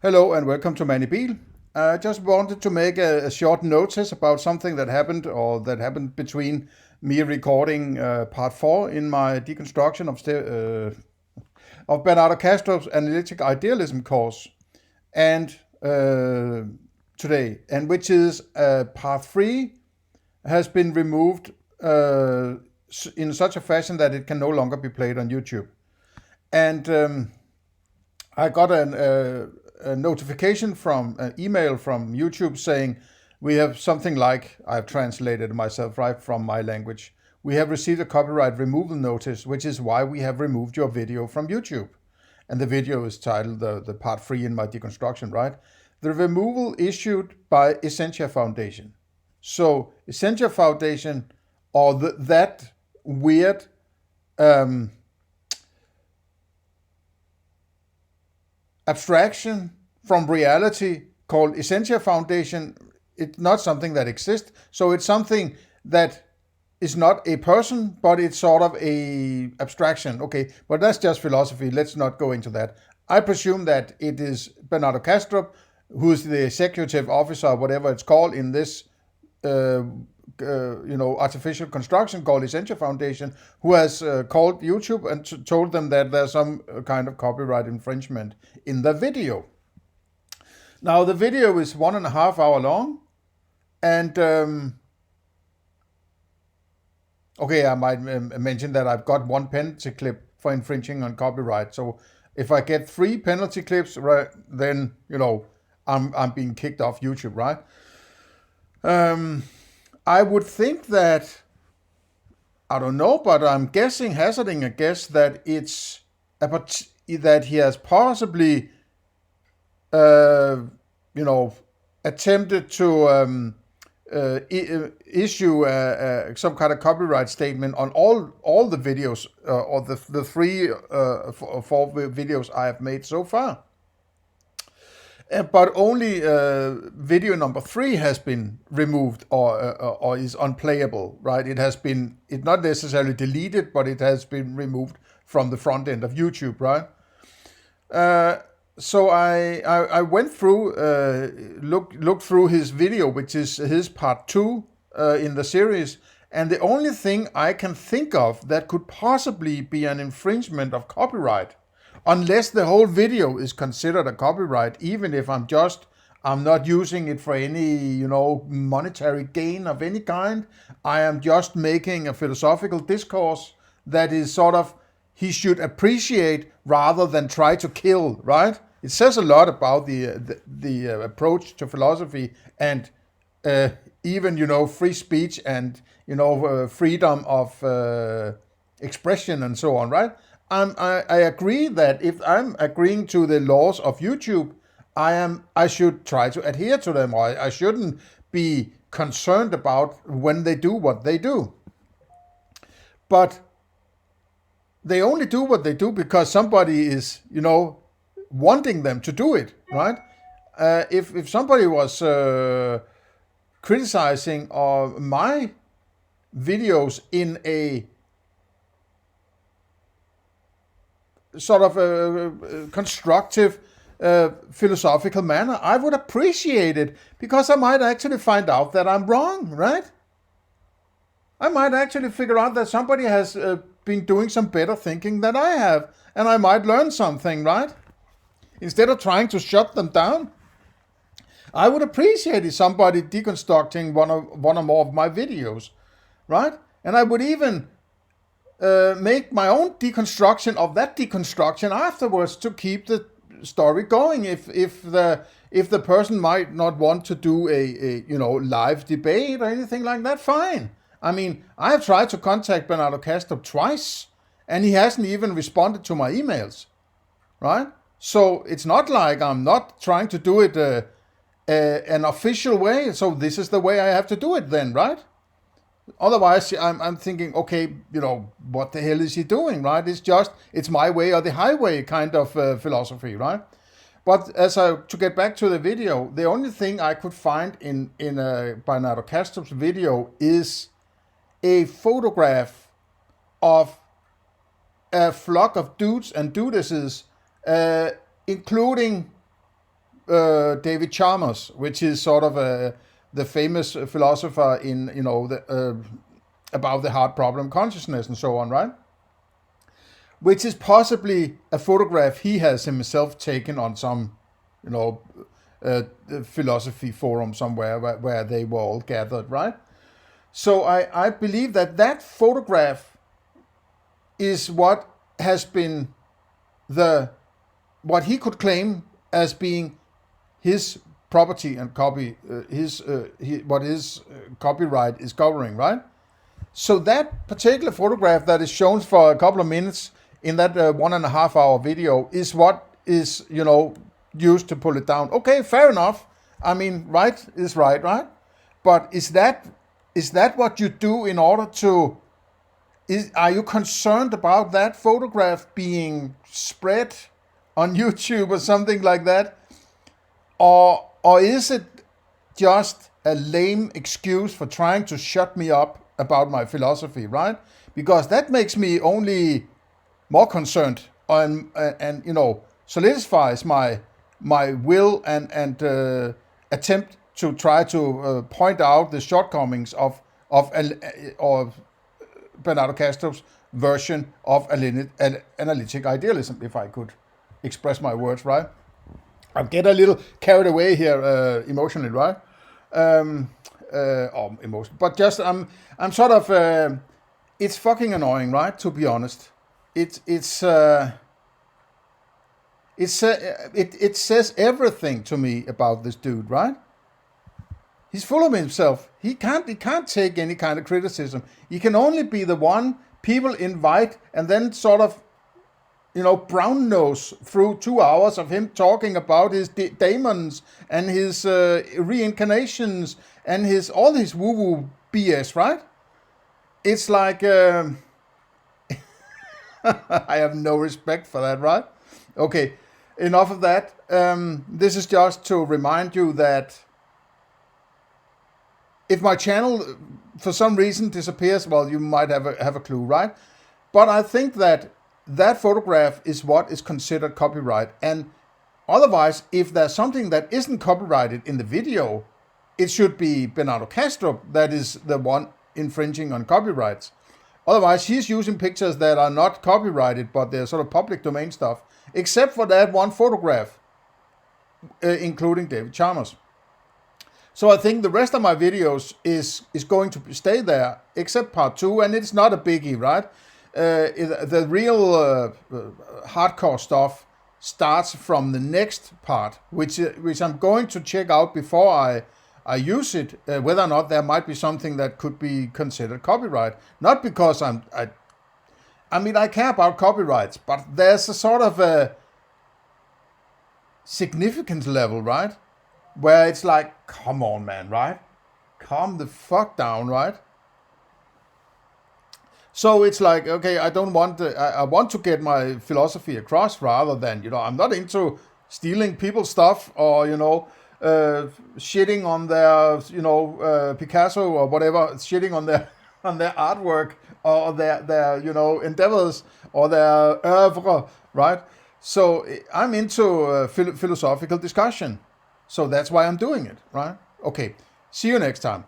Hello and welcome to Mandibil. I just wanted to make a short notice about something that happened between me recording part 4 in my deconstruction of Bernardo Castro's analytic idealism course and today, and which is part 3 has been removed in such a fashion that it can no longer be played on YouTube. And I got a notification from an email from YouTube saying we have something like, I've translated myself right from my language, we have received a copyright removal notice, which is why we have removed your video from YouTube. And the video is titled the part 3 in my deconstruction, right? The removal issued by Essentia Foundation. So Essentia Foundation, or that weird abstraction from reality called Essentia Foundation, it's not something that exists. So it's something that is not a person, but it's sort of a abstraction. Okay, but that's just philosophy. Let's not go into that. I presume that it is Bernardo Castro, who's the executive officer, whatever it's called in this artificial construction called Essentia Foundation, who has called YouTube and told them that there's some kind of copyright infringement in the video. Now, the video is 1.5 hours long, and okay, I might mention that I've got 1 penalty clip for infringing on copyright. So if I get 3 penalty clips, right, then I'm being kicked off YouTube, right? I would think that, I don't know, but I'm hazarding a guess that it's that he has possibly, attempted to issue some kind of copyright statement on all the videos, or the 4 videos I have made so far. But only video number 3 has been removed or is unplayable, right? It's not necessarily deleted, but it has been removed from the front end of YouTube, right? So I went through, looked through his video, which is his part 2 in the series, and the only thing I can think of that could possibly be an infringement of copyright, unless the whole video is considered a copyright, even if I'm not using it for any, monetary gain of any kind. I am just making a philosophical discourse that is sort of, he should appreciate rather than try to kill, right? It says a lot about the approach to philosophy and even, free speech and, freedom of expression and so on, right? I agree that if I'm agreeing to the laws of YouTube, I should try to adhere to them, or I shouldn't be concerned about when they do what they do. But they only do what they do because somebody is, wanting them to do it, right? If somebody was criticizing my videos in a sort of a constructive, philosophical manner, I would appreciate it, because I might actually find out that I'm wrong, right? I might actually figure out that somebody has been doing some better thinking than I have, and I might learn something, right? Instead of trying to shut them down, I would appreciate if somebody deconstructing one or more of my videos, right? And I would even make my own deconstruction of that deconstruction afterwards to keep the story going. If the person might not want to do a live debate or anything like that, fine. I mean, I have tried to contact Bernardo Castro twice, and he hasn't even responded to my emails, right? So it's not like I'm not trying to do it an official way. So this is the way I have to do it then, right? Otherwise, I'm thinking, okay, what the hell is he doing, right? It's my way or the highway kind of philosophy, right? But to get back to the video, the only thing I could find in Bernardo Castro's video is a photograph of a flock of dudes and dudesses, including David Chalmers, which is sort of the famous philosopher in, about the hard problem consciousness and so on, right? Which is possibly a photograph he has himself taken on some, philosophy forum somewhere where they were all gathered, right? So I believe that photograph is what has been what he could claim as being his property and copy, what his copyright is covering, right? So that particular photograph that is shown for a couple of minutes in that 1.5 hour video is what is, used to pull it down. Okay, fair enough. I mean, right is right? But is that what you do in order to... Are you concerned about that photograph being spread on YouTube or something like that? Or is it just a lame excuse for trying to shut me up about my philosophy, right? Because that makes me only more concerned and solidifies my will and attempt to try to point out the shortcomings of Bernardo Castro's version of analytic idealism, if I could express my words right. I get a little carried away here emotionally, right? Or emotion, but just I'm sort of it's fucking annoying, right? To be honest, it says everything to me about this dude, right? He's full of himself. He can't take any kind of criticism. He can only be the one people invite and then sort of, brown nose through 2 hours of him talking about his demons and his reincarnations and all his woo-woo BS, right? It's like, I have no respect for that, right? Okay, enough of that. This is just to remind you that if my channel for some reason disappears, well, you might have a clue, right? But I think that photograph is what is considered copyright. And otherwise, if there's something that isn't copyrighted in the video, it should be Bernardo Castro that is the one infringing on copyrights. Otherwise, he's using pictures that are not copyrighted, but they're sort of public domain stuff, except for that one photograph, including David Chalmers. So I think the rest of my videos is going to stay there, except part 2, and it's not a biggie, right? The real hardcore stuff starts from the next part, which I'm going to check out before I use it, whether or not there might be something that could be considered copyright. Not because I care about copyrights, but there's a sort of a significance level, right? Where it's like, come on, man, right? Calm the fuck down, right? So it's like, okay, I want to get my philosophy across rather than, I'm not into stealing people's stuff or, shitting on their, Picasso or whatever, shitting on their artwork or their endeavors or their oeuvre, right? So I'm into philosophical discussion. So that's why I'm doing it, right? Okay, see you next time.